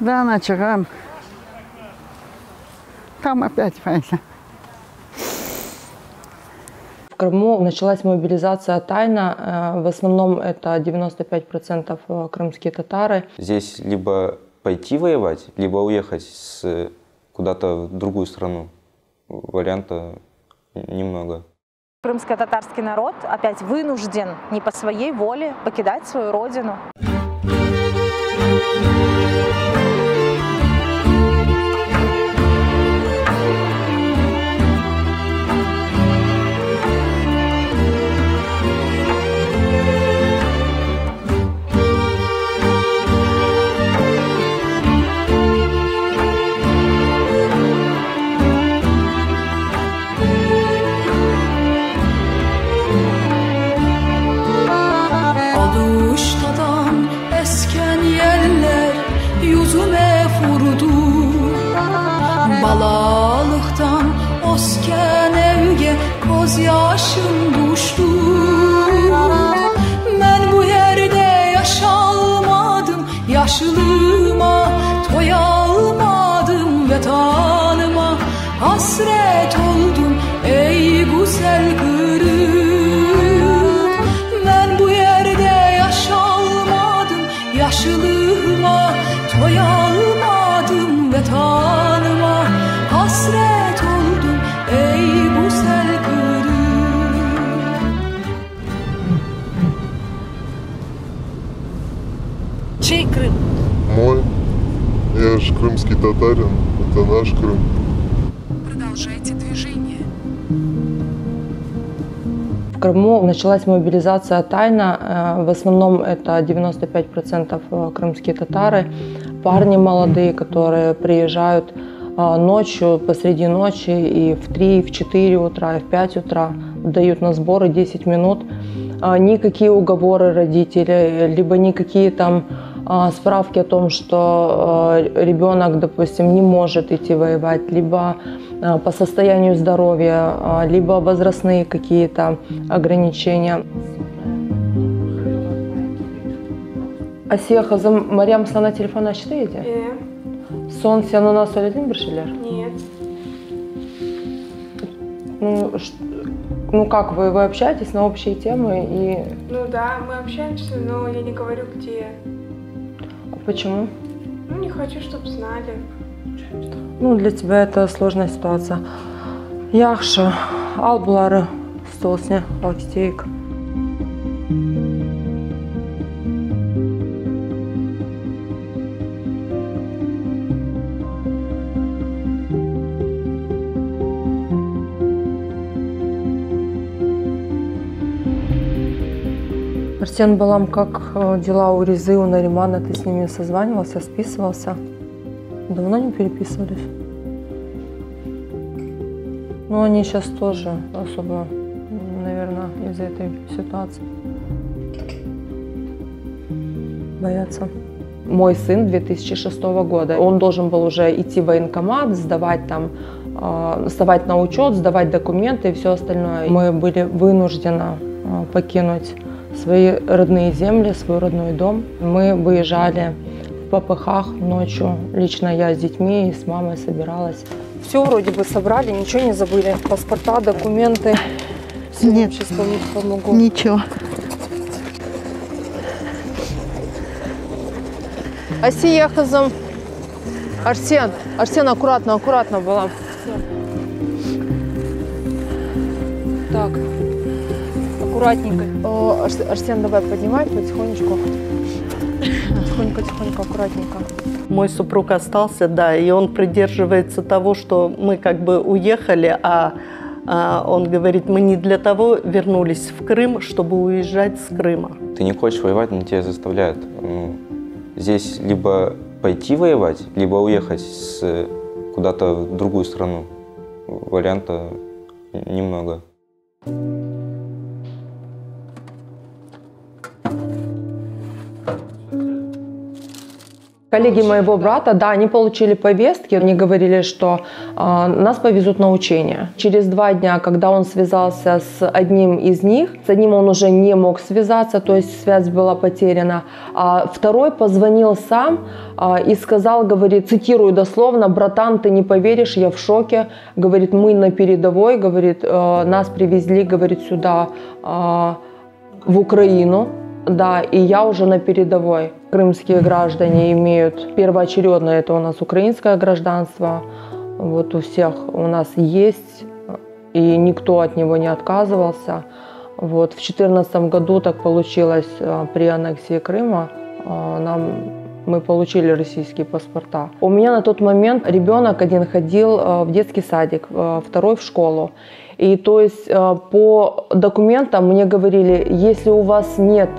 Да, на Чаган. Там опять война. В Крыму началась мобилизация тайно. В основном это 95% крымские татары. Здесь либо пойти воевать, либо уехать куда-то в другую страну. Варианта немного. Крымско-татарский народ опять вынужден не по своей воле покидать свою родину. Balalıktan osken evge koz yaşım düştü. Ben bu yerde yaşalmadım, yaşlığıma toyalmadım ve tanıma hasret oldum ey güzel Kırım. Ben bu yerde yaşalmadım, yaşlığıma toyalmadım ve tanıma hasret oldum ey güzel Kırım. Чей Крым? Мой. Я же крымский татарин. Это наш Крым. Продолжайте движение. В Крыму началась мобилизация тайно. В основном это 95% крымские татары. Парни молодые, которые приезжают ночью, посреди ночи, и в 3, и в 4 утра, и в 5 утра дают на сборы 10 минут. Никакие уговоры родителей, либо никакие там справки о том, что ребенок, допустим, не может идти воевать, либо по состоянию здоровья, либо возрастные какие-то ограничения. Asiye kızım, Meryem sana telefon açtıydı. Son sen ona söyledin bir şeyler? Нет. Ну как, вы общаетесь на общие темы и... Ну да, мы общаемся, но я не говорю, где. Почему? Ну, не хочу, чтобы знали. Ну, для тебя это сложная ситуация. Яхша, ал булары столсне, алкистейк. Арсен, Балам, как дела у Резы, у Наримана? Ты с ними созванивался, списывался? Давно не переписывались? Ну, они сейчас тоже особо, наверное, из-за этой ситуации боятся. Мой сын 2006 года, он должен был уже идти в военкомат, сдавать там, вставать на учет, сдавать документы и все остальное. Мы были вынуждены покинуть свои родные земли, свой родной дом. Мы выезжали в попыхах ночью. Лично я с детьми и с мамой собиралась. Все вроде бы собрали, ничего не забыли. Паспорта, документы. Все. Нет, сейчас помогу. Ничего. Асия кызым. Арсен, Арсен, аккуратно, аккуратно была. Так. Аккуратненько. О, Арсен, давай поднимай потихонечку. Тихонько, аккуратненько. Мой супруг остался, да, и он придерживается того, что мы как бы уехали, а он говорит, мы не для того вернулись в Крым, чтобы уезжать с Крыма. Ты не хочешь воевать, но тебя заставляют. Здесь либо пойти воевать, либо уехать куда-то в другую страну. Варианта немного. Коллеги моего брата, да, они получили повестки, они говорили, что нас повезут на учения. Через 2 дня, когда он связался с одним из них, с одним он уже не мог связаться, то есть связь была потеряна, а второй позвонил сам и сказал, говорит, цитирую дословно: «Братан, ты не поверишь, я в шоке», говорит, мы на передовой, говорит, нас привезли, говорит, сюда, в Украину. Да, и я уже на передовой. Крымские граждане имеют первоочередно, это у нас украинское гражданство. Вот у всех у нас есть, и никто от него не отказывался. Вот в 2014 году так получилось, при аннексии Крыма мы получили российские паспорта. У меня на тот момент ребенок один ходил в детский садик, второй в школу. И то есть по документам мне говорили, если у вас нет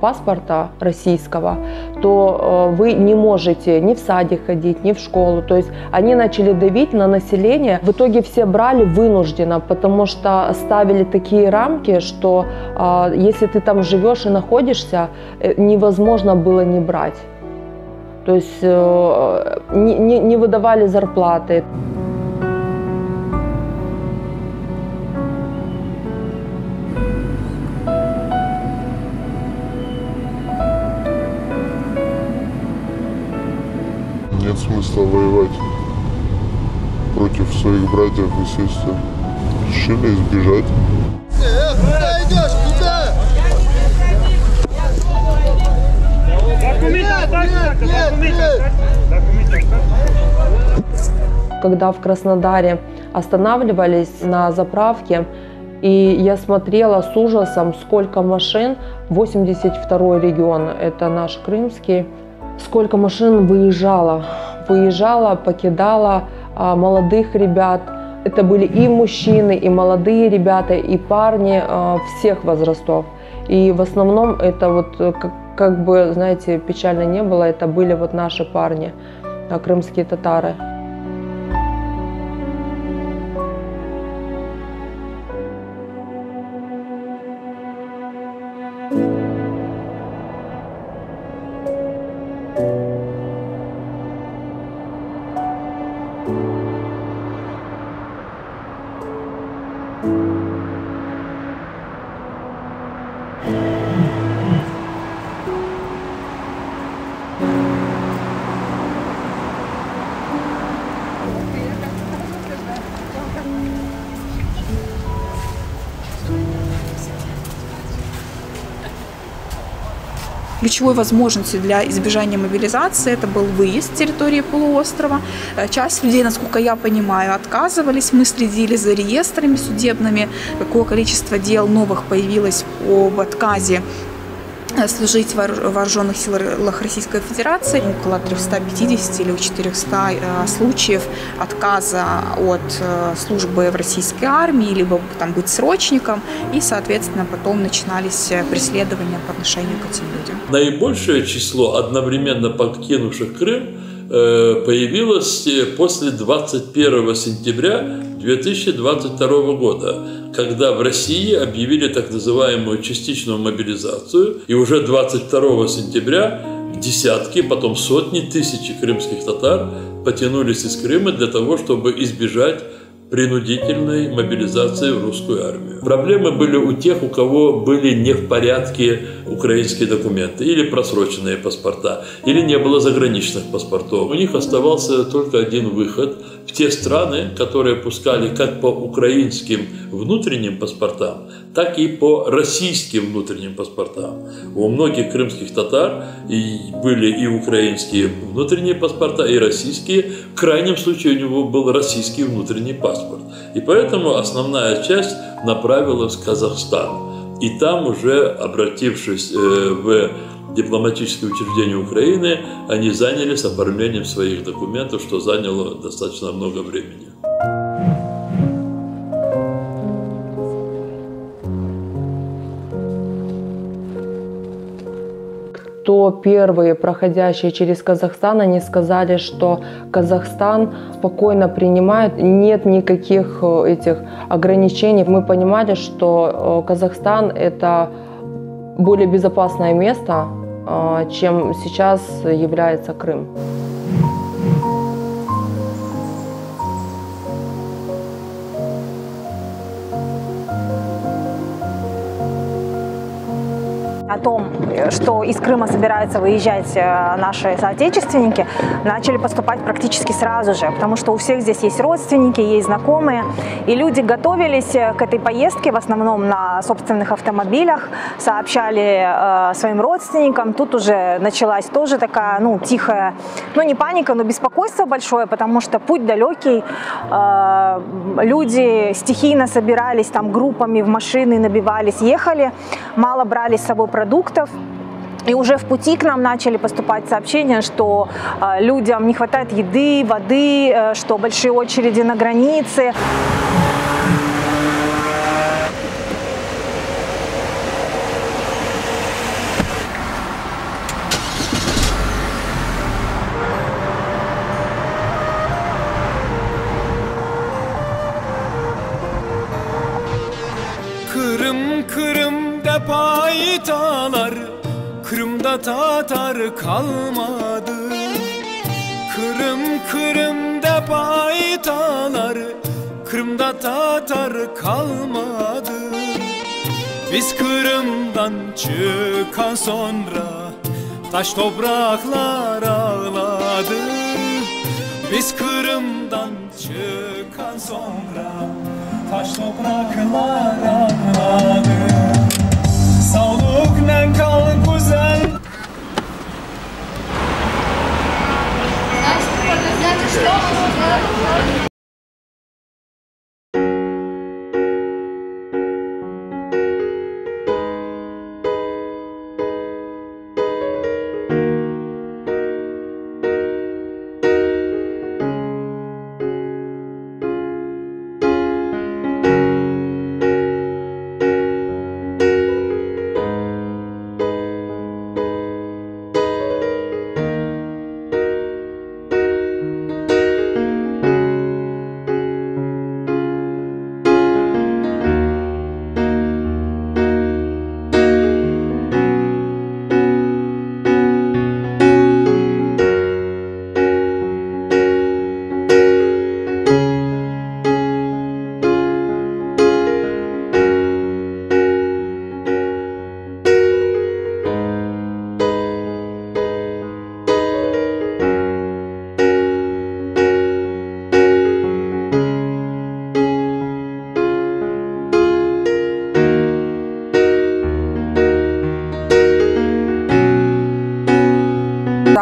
паспорта российского, то вы не можете ни в садик ходить, ни в школу. То есть они начали давить на население. В итоге все брали вынужденно, потому что ставили такие рамки, что если ты там живешь и находишься, невозможно было не брать. То есть не выдавали зарплаты. Нет смысла воевать против своих братьев и сестер. Решили избежать. Куда идешь? Куда? Когда в Краснодаре останавливались на заправке, и я смотрела с ужасом, сколько машин, 82-й регион, это наш крымский, сколько машин выезжало, покидало молодых ребят. Это были и мужчины, и молодые ребята, и парни всех возрастов. И в основном это вот, как бы, знаете, печально не было, это были вот наши парни, крымские татары. Ключевой возможностью для избежания мобилизации это был выезд с территории полуострова. Часть людей, насколько я понимаю, отказывались. Мы следили за реестрами судебными, какое количество дел новых появилось об отказе служить в вооруженных силах Российской Федерации. Около 350 или 400 случаев отказа от службы в российской армии, либо там быть срочником, и, соответственно, потом начинались преследования по отношению к этим людям. Наибольшее число одновременно покинувших Крым появилось после 21 сентября 2022 года, когда в России объявили так называемую частичную мобилизацию, и уже 22 сентября десятки, потом сотни тысяч крымских татар потянулись из Крыма для того, чтобы избежать принудительной мобилизации в русскую армию. Проблемы были у тех, у кого были не в порядке украинские документы, или просроченные паспорта, или не было заграничных паспортов. У них оставался только один выход в те страны, которые пускали как по украинским внутренним паспортам, так и по российским внутренним паспортам. У многих крымских татар были и украинские внутренние паспорта, и российские. В крайнем случае у него был российский внутренний паспорт. И поэтому основная часть направилась в Казахстан. И там уже, обратившись в дипломатические учреждения Украины, они занялись оформлением своих документов, что заняло достаточно много времени. То первые, проходящие через Казахстан, они сказали, что Казахстан спокойно принимает, нет никаких этих ограничений. Мы понимали, что Казахстан – это более безопасное место, чем сейчас является Крым. О том, что из Крыма собираются выезжать наши соотечественники, начали поступать практически сразу же, потому что у всех здесь есть родственники, есть знакомые, и люди готовились к этой поездке в основном на собственных автомобилях, сообщали своим родственникам. Тут уже началась тоже такая, тихая, не паника, но беспокойство большое, потому что путь далекий, люди стихийно собирались там группами в машины, набивались, ехали, мало брали с собой продуктов. И уже в пути к нам начали поступать сообщения, что людям не хватает еды, воды, что большие очереди на границе. Kırım'da payitalar, Kırım'da Tatar kalmadı. Kırım'da payitalar, Kırım'da Tatar kalmadı. Biz Kırım'dan çıkan sonra taş topraklar ağladı. Biz Kırım'dan çıkan sonra taş topraklar ağladı. Sağlıkla kal güzel.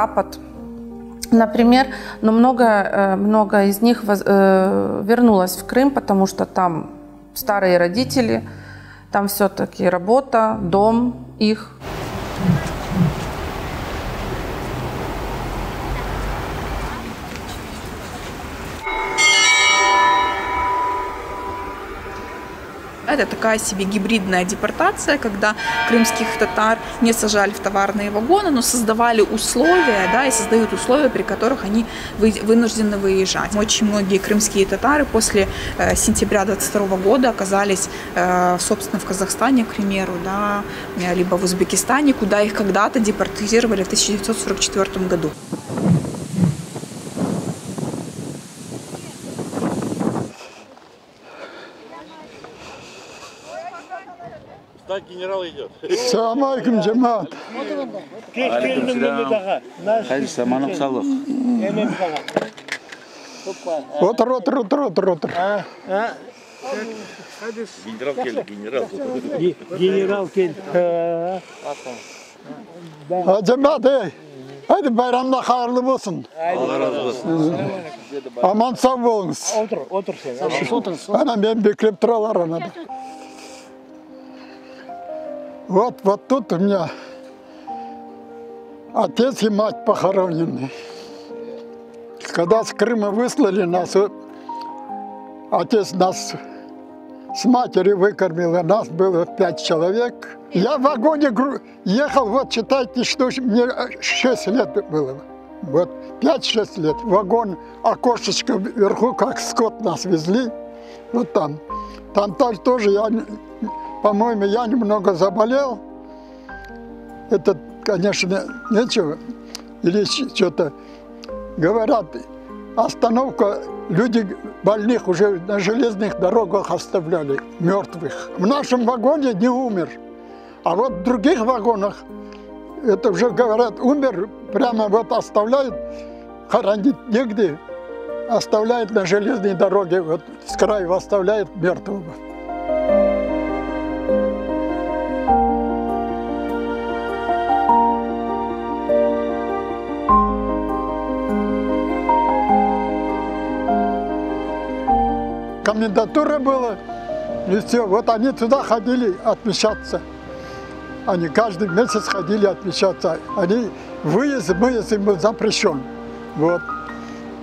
Запад, например, но много из них вернулось в Крым, потому что там старые родители, там все-таки работа, дом их. Это такая себе гибридная депортация, когда крымских татар не сажали в товарные вагоны, но создавали условия, и создают условия, при которых они вынуждены выезжать. Очень многие крымские татары после сентября 22 года оказались, собственно, в Казахстане, к примеру, либо в Узбекистане, куда их когда-то депортировали в 1944 году. Так, генерал идет. Салам алейкум, джамаат. Отыр. Генерал келді, генерал. Генерал келді. Джамаат, haydi bayramda hayırlı olsun. Allah razı olsun. Aman sağ olunuz. Otur sen. Ana ben beklep duralar anada. Вот тут у меня отец и мать похоронены. Когда с Крыма выслали нас, отец нас с матерью выкормил, нас было 5 человек. Я в вагоне ехал, вот считайте, что мне 6 лет было. Вот 5-6 лет. Вагон, окошечко вверху, как скот нас везли. Вот там. Там тоже я... По-моему, я немного заболел. Это конечно, нечего. Или что-то говорят, остановка, люди больных уже на железных дорогах оставляли, мертвых. В нашем вагоне не умер, а вот в других вагонах, это уже говорят, умер, прямо вот оставляют, хоронить негде, оставляют на железной дороге, вот с краю оставляют мертвого. Комендатура была, и все. Вот они туда ходили отмечаться. Они каждый месяц ходили отмечаться. Они выезд им был запрещен. Вот.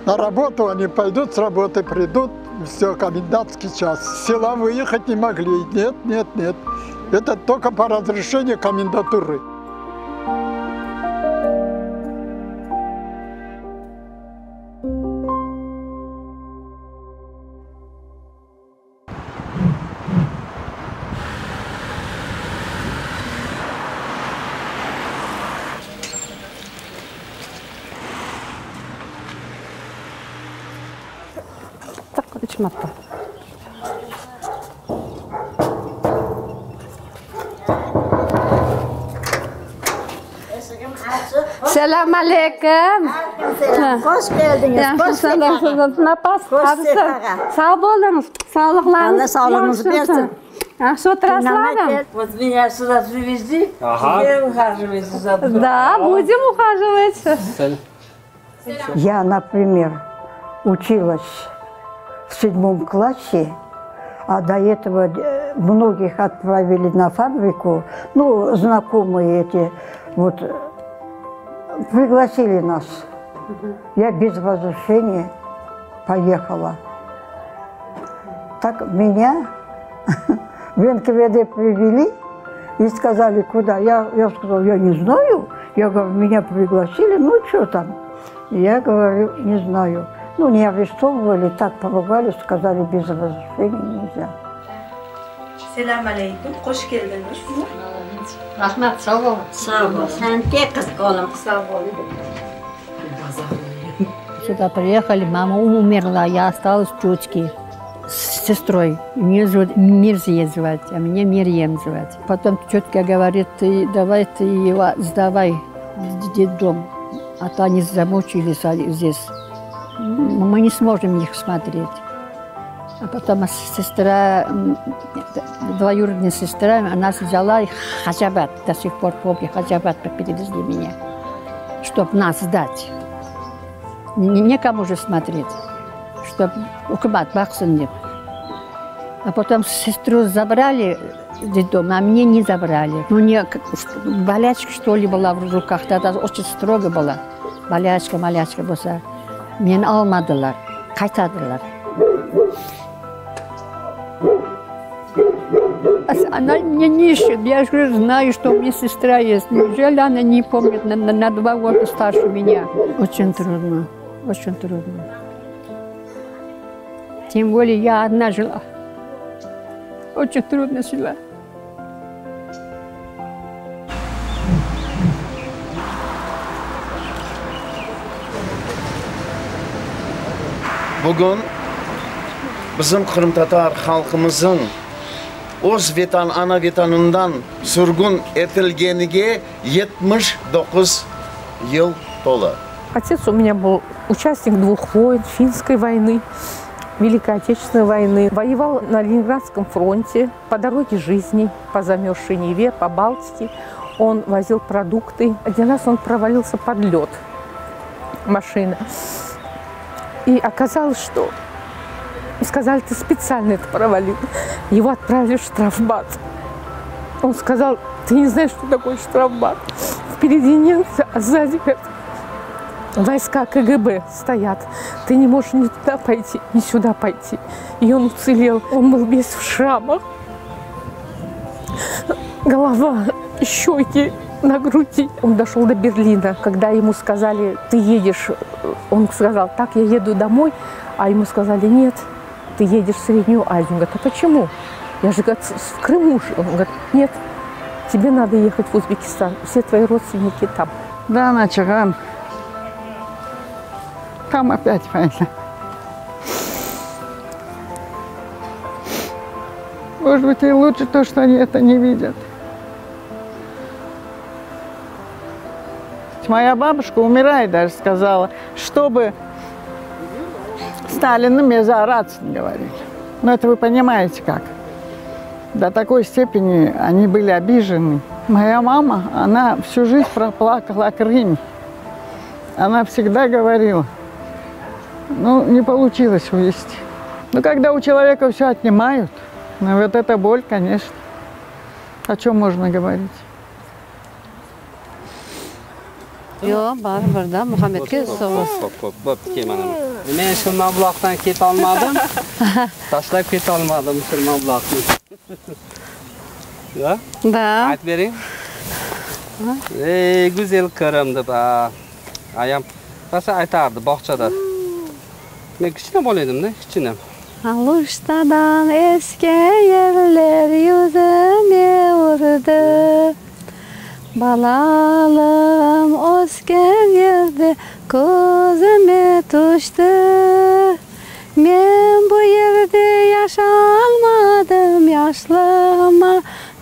На работу они пойдут, с работы придут, все, комендантский час. С села выехать не могли. Нет, нет, нет. Это только по разрешению комендатуры. Çıkmadı. Selam aleyküm. Hoş geldiniz. Hoş geldiniz. Sağ olun. Sağlıklarınız. Allah sağlığınızı versin. Что отрасла? Вот меня сюда привезли. Ага. Где ухаживаете за мной? Да, будем ухаживать. Я, например, училась в 7 классе, а до этого многих отправили на фабрику, ну, знакомые эти, вот, пригласили нас. Я без разрешения поехала. Так меня в НКВД привели и сказали, куда. Я сказала, я не знаю. Я говорю, меня пригласили, ну, что там? Я говорю, не знаю. Ну, не арестовывали, так поругали, сказали, без разрешения нельзя. Selam aleyküm. Hoş geldiniz. Rahmet, sağ ol. Sağ ol. Sen tek kız oğlum. Sağ ol. Сюда приехали, мама умерла, я осталась в Чучке с сестрой. Ее зовут Мирзия звать, а меня Мирьем звать. Потом тетка говорит, давай ты его сдавай в детдом, а то они замучились здесь. Мы не сможем их смотреть. А потом сестра, двоюродная сестра, она взяла их в Хаджабад, до сих пор помню, Хаджабад перевезли меня, чтобы нас сдать. Некому же смотреть, чтобы укмат бахсын. А потом сестру забрали в детдом, а мне не забрали. Ну, не, болячка, что ли, была в руках, тогда очень строго была. Болячка, болса. Meni almadılar, kaytardılar. Она мне не ищет, я же знаю, что у меня сестра есть. Неужели она не помнит на 2 года старше меня? Очень трудно, очень трудно. Тем более я одна жила. Очень трудно жила. Bugün bizim Kırım Tatar halkımızın öz ana vatanından sürgün etilgeniga 79 yıl to'la. Отец у меня был участник 2 войн, Финской войны, Великой Отечественной войны. Воевал на Ленинградском фронте, по дороге жизни, по замерзшей Неве, по Балтике. Он возил продукты. Один раз он провалился под лед, машина. И оказалось, что сказали, ты специально это провалил. Его отправили в штрафбат. Он сказал, ты не знаешь, что такое штрафбат. Впереди немцы, а сзади войска КГБ стоят. Ты не можешь ни туда пойти, ни сюда пойти. И он уцелел. Он был весь в шрамах. Голова, щеки на груди. Он дошел до Берлина. Когда ему сказали, ты едешь, он сказал, так, я еду домой. А ему сказали, нет, ты едешь в Среднюю Азию. Он говорит, а почему? Я же, говорит, в Крыму. Он говорит, нет, Тебе надо ехать в Узбекистан. Все твои родственники там. Да, Начаган. Там опять война. Может быть, и лучше то, что они это не видят. Моя бабушка, умирая, даже сказала, чтобы Сталину мезораться говорить. Но это вы понимаете как. До такой степени они были обижены. Моя мама, она всю жизнь проплакала о Крыме. Она всегда говорила, ну, не получилось увезти. Но когда у человека все отнимают, ну, вот эта боль, конечно, о чем можно говорить? Yo'q, baribir-da Muhammadga so'z. Bo'pti, kelaman. Men shu mablag'dan keta olmadim. Tashlab keta olmadim shu mablag'ni. Ya? Da. Aytib bering. Ey, go'zal Qrim deb ayam rosa aytardi bog'chada. Men kichkina bola edim-da, kichkina. Alushtadan eski yerler yüzüme vurdu. Balalım o'sgan yerde ko'zime tushdi. Men bu yerde yasholmadim, yoshlig'imga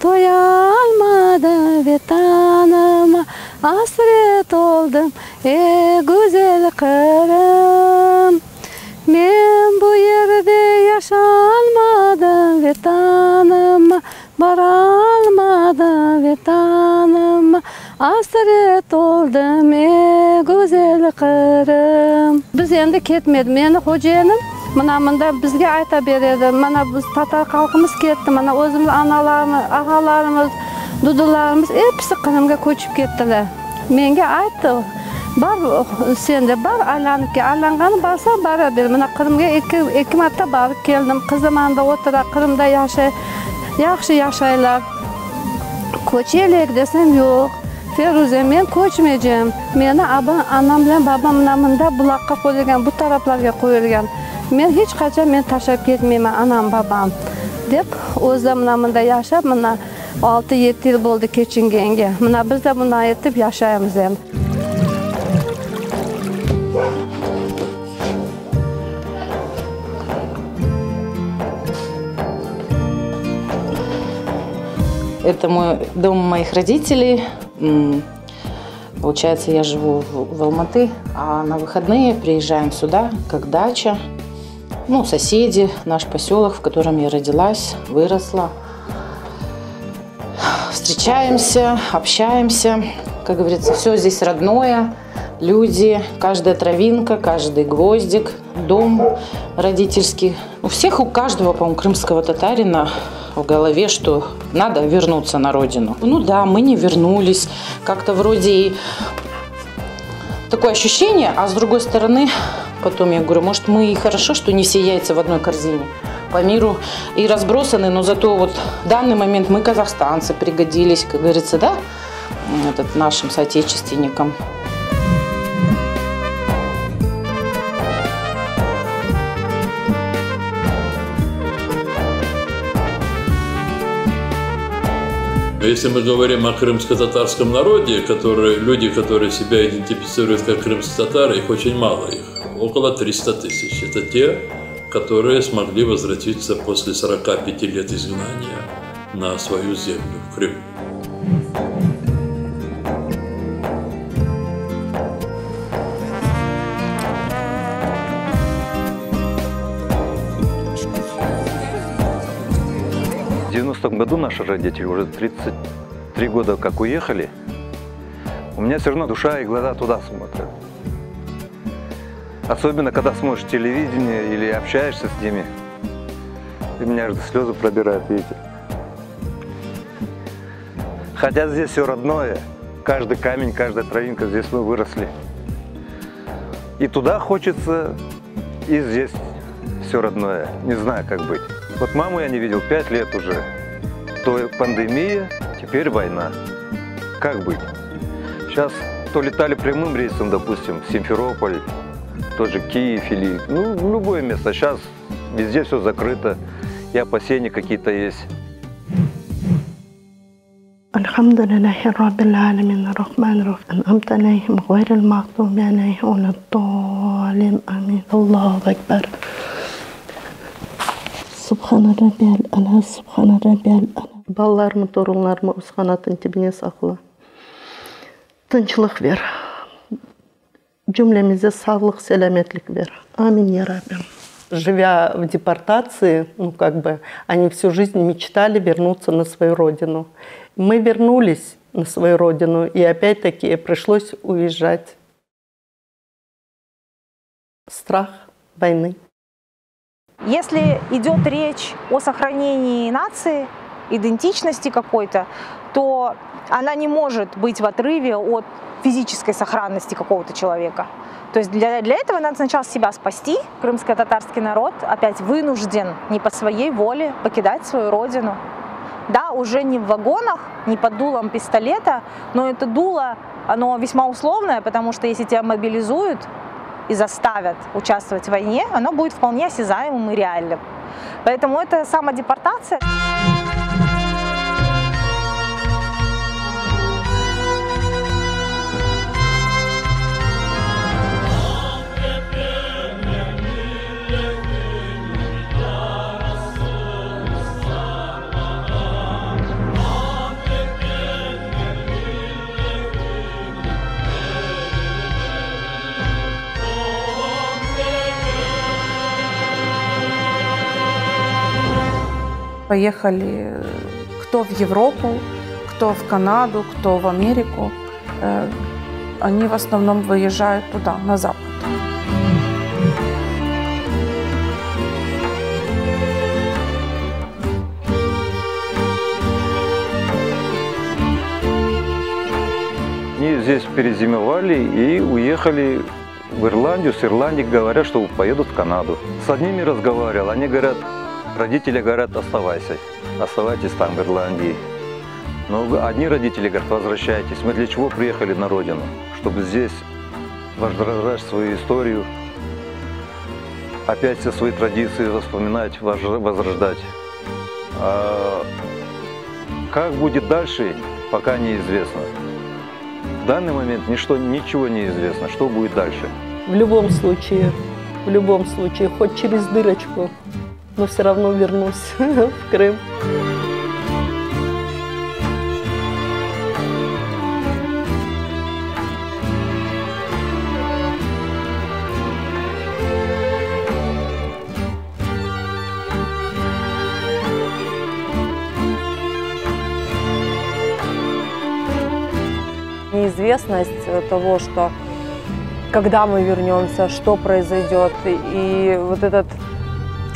to'ya olmadim, vatanimga hasrat oldim, ey go'zal Qrim. Men bu yerde yasholmadim, vatanimga borolmadim, vatanimga hasrat oldim, ey go'zal Qrim. Biz endi ketmadik. Meni xo'jayinim mana bizga ayta beradi. Mana biz tatar xalqimiz ketdi. Mana o'zimiz analarimiz, ag'alarimiz, dudularimiz hepsi Qrimga ko'chib ketdilar. Menga aytdi, bar senda bar aylangan borsa baraber. Mana Qrimga ikki marta borib keldim. Qizim anda o'tira, Qrimda yaxshi yashaylar. Ko'chaylik desam yo'q. Feruza, men ko'chmayjam. Meni anam bilan babam namında buloqqa qo'yilgan, bu taraflarga qo'yilgan. Men hech qachon tashlab ketmayman anam babam deb o'zim namında yashab, mana 6-7 yil bo'ldi kechinganga. Mana biz da bundan yetib yashaymiz ham. Это дом моих родителей. Получается, я живу в Алматы, а на выходные приезжаем сюда, как дача. Ну, соседи, наш поселок, в котором я родилась, выросла. Встречаемся, общаемся. Как говорится, все здесь родное. Люди, каждая травинка, каждый гвоздик, дом родительский. У всех, у каждого, по-моему, крымского татарина в голове, что надо вернуться на родину. Ну да, мы не вернулись. Как-то вроде и такое ощущение, а с другой стороны, потом я говорю, может, мы и хорошо, что не все яйца в одной корзине по миру и разбросаны, но зато вот в данный момент мы, казахстанцы, пригодились, как говорится, да, нашим соотечественникам. Если мы говорим о крымско-татарском народе, люди, которые себя идентифицируют как крымские татары, их очень мало, их около 300 тысяч. Это те, которые смогли возвратиться после 45 лет изгнания на свою землю, в Крым. В 90-м году наши родители уже 33 года как уехали, у меня все равно душа и глаза туда смотрят. Особенно, когда смотришь телевидение или общаешься с ними, и меня же слезы пробирают, видите. Хотя здесь все родное, каждый камень, каждая травинка, здесь мы выросли. И туда хочется, и здесь все родное, не знаю, как быть. Вот маму я не видел 5 лет уже. То пандемия, теперь война. Как быть? Сейчас то летали прямым рейсом, допустим, в Симферополь, тот же Киев или в любое место. Сейчас везде все закрыто, и опасения какие-то есть. الحمد لله رب العالمين الرحمن الرحيم أنعمت عليهم غير المغضوب عليهم ولا الضالين آمين الله أكبر سبحان ربي الأعلى سبحان ربي الأعلى Балаларымı, torunlarımı öz kanatın dibine sakla. Tınçlık ver. Cümlemize sağlık, selametlik ver. Аминь, я Рабби. Живя в депортации, они всю жизнь мечтали вернуться на свою родину. Мы вернулись на свою родину, и опять-таки пришлось уезжать. Страх войны. Если идет речь о сохранении нации, идентичности какой-то, то она не может быть в отрыве от физической сохранности какого-то человека. То есть для этого надо сначала себя спасти. Крымско-татарский народ опять вынужден не по своей воле покидать свою родину. Да, уже не в вагонах, не под дулом пистолета, но это дуло, оно весьма условное, потому что если тебя мобилизуют и заставят участвовать в войне, оно будет вполне осязаемым и реальным. Поэтому это самодепортация. Поехали кто в Европу, кто в Канаду, кто в Америку. Они в основном выезжают туда, на Запад. Они здесь перезимовали и уехали в Ирландию. С Ирландии говорят, что поедут в Канаду. С одними разговаривал, они говорят, родители говорят, оставайтесь там, в Ирландии. Но одни родители говорят, возвращайтесь. Мы для чего приехали на родину? Чтобы здесь возрождать свою историю, опять все свои традиции вспоминать, возрождать. А как будет дальше, пока неизвестно. В данный момент ничего не известно, что будет дальше. В любом случае, хоть через дырочку, но все равно вернусь в Крым. Неизвестность того, что когда мы вернемся, что произойдет, и вот этот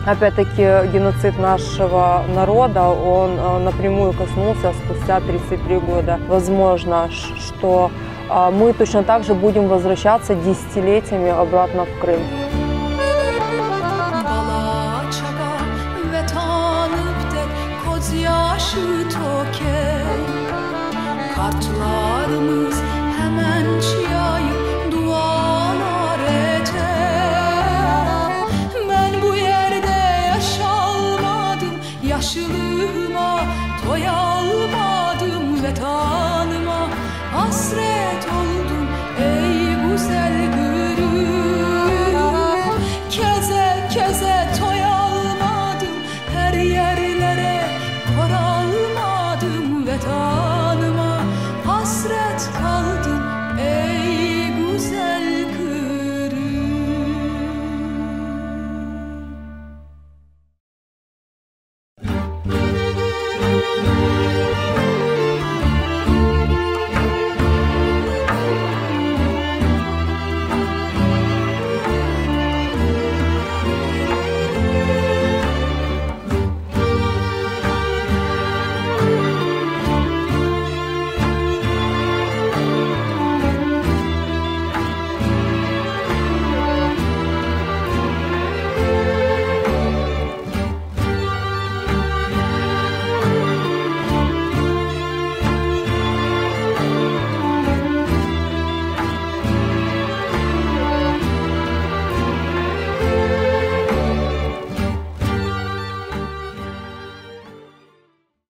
опять-таки геноцид нашего народа, он напрямую коснулся спустя 33 года. Возможно, что мы точно так же будем возвращаться десятилетиями обратно в Крым. Kartlarımız